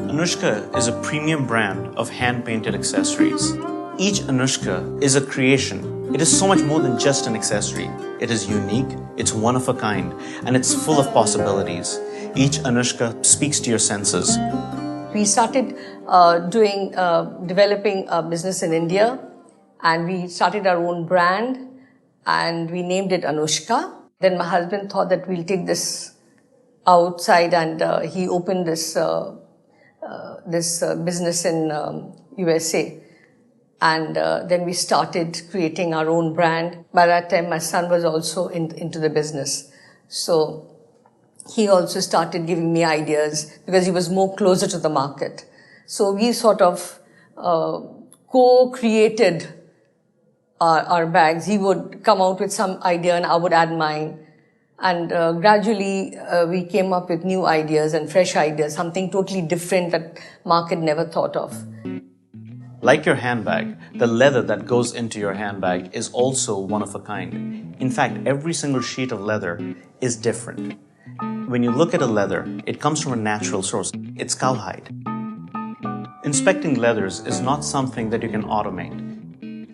Anushka is a premium brand of hand-painted accessories. Each Anushka is a creation. It is so much more than just an accessory. It is unique, it's one of a kind, and it's full of possibilities. Each Anushka speaks to your senses. We started developing a business in India, and we started our own brand, and we named it Anushka. Then my husband thought that we'll take this outside, and he opened this business in USA. And then we started creating our own brand. By that time, my son was also into the business. So he also started giving me ideas because he was more closer to the market. So we sort of co-created our bags. He would come out with some idea and I would add mine. And gradually we came up with new ideas and fresh ideas, something totally different that market never thought of. Like your handbag, the leather that goes into your handbag is also one of a kind. In fact, every single sheet of leather is different. When you look at a leather, it comes from a natural source. It's cowhide. Inspecting leathers is not something that you can automate.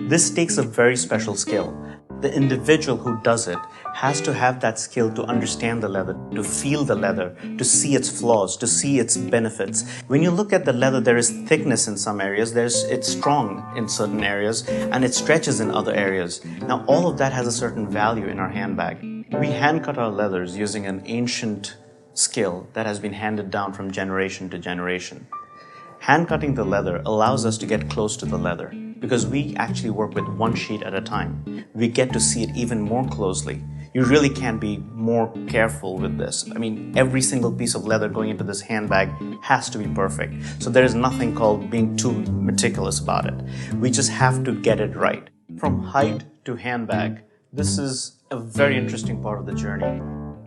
This takes a very special skill. The individual who does it has to have that skill to understand the leather, to feel the leather, to see its flaws, to see its benefits. When you look at the leather, there is thickness in some areas, it's strong in certain areas, and it stretches in other areas. Now, all of that has a certain value in our handbag. We hand cut our leathers using an ancient skill that has been handed down from generation to generation. Hand cutting the leather allows us to get close to the leather because we actually work with one sheet at a time. We get to see it even more closely. You really can't be more careful with this. I mean, every single piece of leather going into this handbag has to be perfect. So there is nothing called being too meticulous about it. We just have to get it right. From height to handbag, this is a very interesting part of the journey.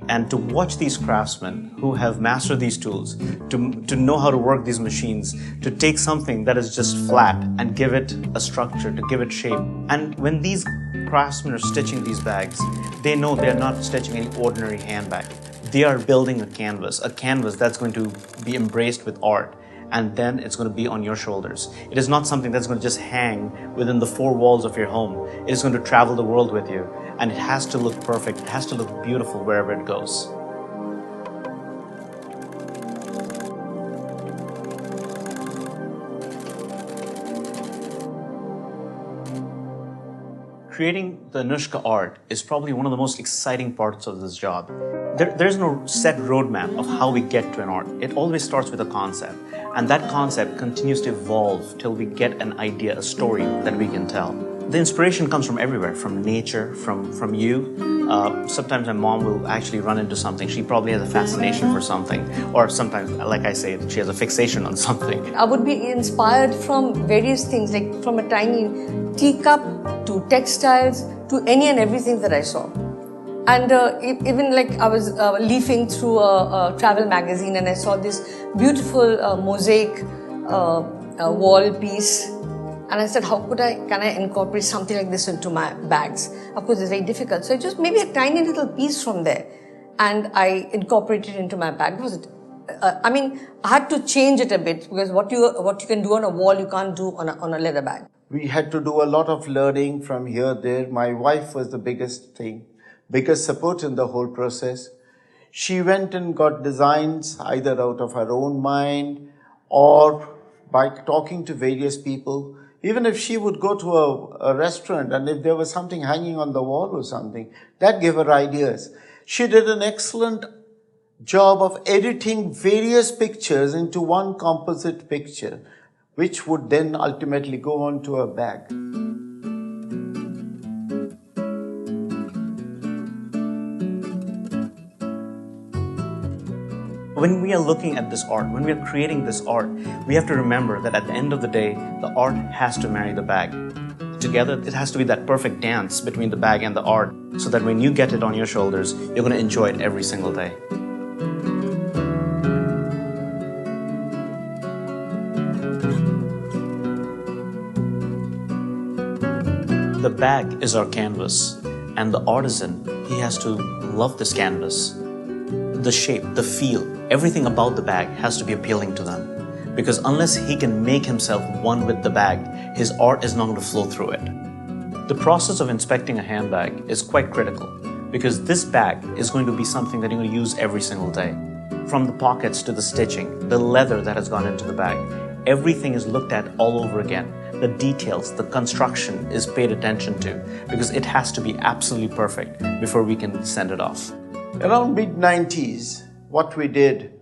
And to watch these craftsmen who have mastered these tools, to know how to work these machines, to take something that is just flat and give it a structure, to give it shape. And when these craftsmen are stitching these bags, they know they're not stitching any ordinary handbag. They are building a canvas that's going to be embraced with art. And then it's going to be on your shoulders. It is not something that's going to just hang within the four walls of your home. It is going to travel the world with you. And it has to look perfect. It has to look beautiful wherever it goes. Creating the Anushka art is probably one of the most exciting parts of this job. There's no set roadmap of how we get to an art. It always starts with a concept. And that concept continues to evolve till we get an idea, a story that we can tell. The inspiration comes from everywhere, from nature, from you. Sometimes my mom will actually run into something. She probably has a fascination for something. Or sometimes, like I say, she has a fixation on something. I would be inspired from various things, like from a tiny teacup to textiles to any and everything that I saw. And even like I was leafing through a travel magazine and I saw this beautiful mosaic wall piece. And I said, can I incorporate something like this into my bags? Of course, it's very difficult. So just maybe a tiny little piece from there. And I incorporated it into my bag. I had to change it a bit because what you can do on a wall, you can't do on a leather bag. We had to do a lot of learning from here, there. My wife was the biggest support in the whole process. She went and got designs either out of her own mind or by talking to various people. Even if she would go to a restaurant and if there was something hanging on the wall or something, that gave her ideas. She did an excellent job of editing various pictures into one composite picture, which would then ultimately go onto a bag. When we are looking at this art, when we are creating this art, we have to remember that at the end of the day, the art has to marry the bag. Together, it has to be that perfect dance between the bag and the art, so that when you get it on your shoulders, you're going to enjoy it every single day. The The bag is our canvas, and the artisan, he has to love this canvas. The shape, the feel, everything about the bag has to be appealing to them. Because unless he can make himself one with the bag, his art is not going to flow through it. The process of inspecting a handbag is quite critical because this bag is going to be something that you're going to use every single day. From the pockets to the stitching, the leather that has gone into the bag, everything is looked at all over again. The details, the construction is paid attention to because it has to be absolutely perfect before we can send it off. Around mid-90s, what we did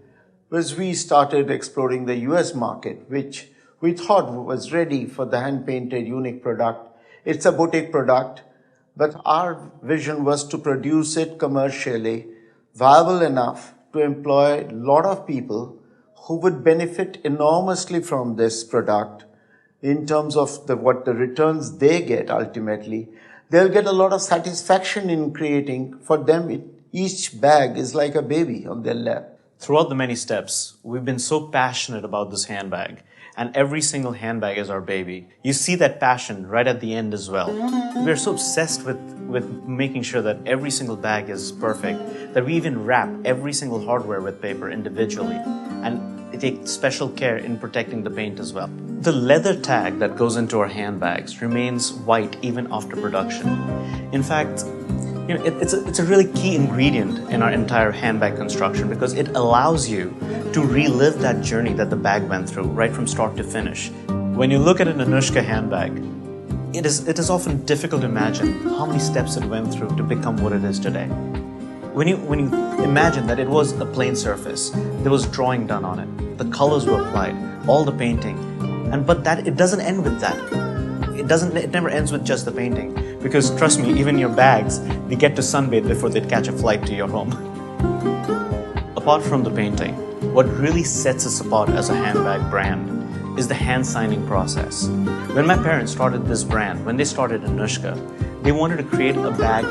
was we started exploring the US market, which we thought was ready for the hand-painted unique product. It's a boutique product, but our vision was to produce it commercially, viable enough to employ a lot of people who would benefit enormously from this product in terms of what the returns they get ultimately. They'll get a lot of satisfaction in creating. For them, each bag is like a baby on their lap. Throughout the many steps, we've been so passionate about this handbag, and every single handbag is our baby. You see that passion right at the end as well. We're so obsessed with making sure that every single bag is perfect that we even wrap every single hardware with paper individually, and we take special care in protecting the paint as well. The leather tag that goes into our handbags remains white even after production. In fact, it's a really key ingredient in our entire handbag construction because it allows you to relive that journey that the bag went through right from start to finish. When you look at an Anushka handbag, it is often difficult to imagine how many steps it went through to become what it is today. When you imagine that it was a plain surface, there was drawing done on it, the colors were applied, all the painting, but that it doesn't end with that. It never ends with just the painting. Because trust me, even your bags, they get to sunbathe before they catch a flight to your home. Apart from the painting, what really sets us apart as a handbag brand is the hand signing process. When my parents started this brand, when they started Anushka, they wanted to create a bag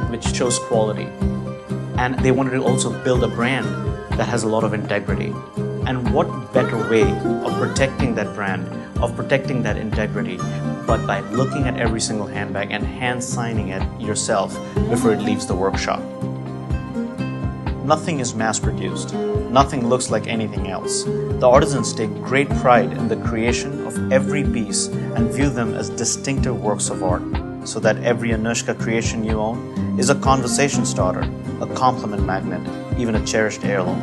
which shows quality. And they wanted to also build a brand that has a lot of integrity. And what better way of protecting that brand, of protecting that integrity, but by looking at every single handbag and hand signing it yourself before it leaves the workshop. Nothing is mass produced. Nothing looks like anything else. The artisans take great pride in the creation of every piece and view them as distinctive works of art, so that every Anushka creation you own is a conversation starter, a compliment magnet, even a cherished heirloom.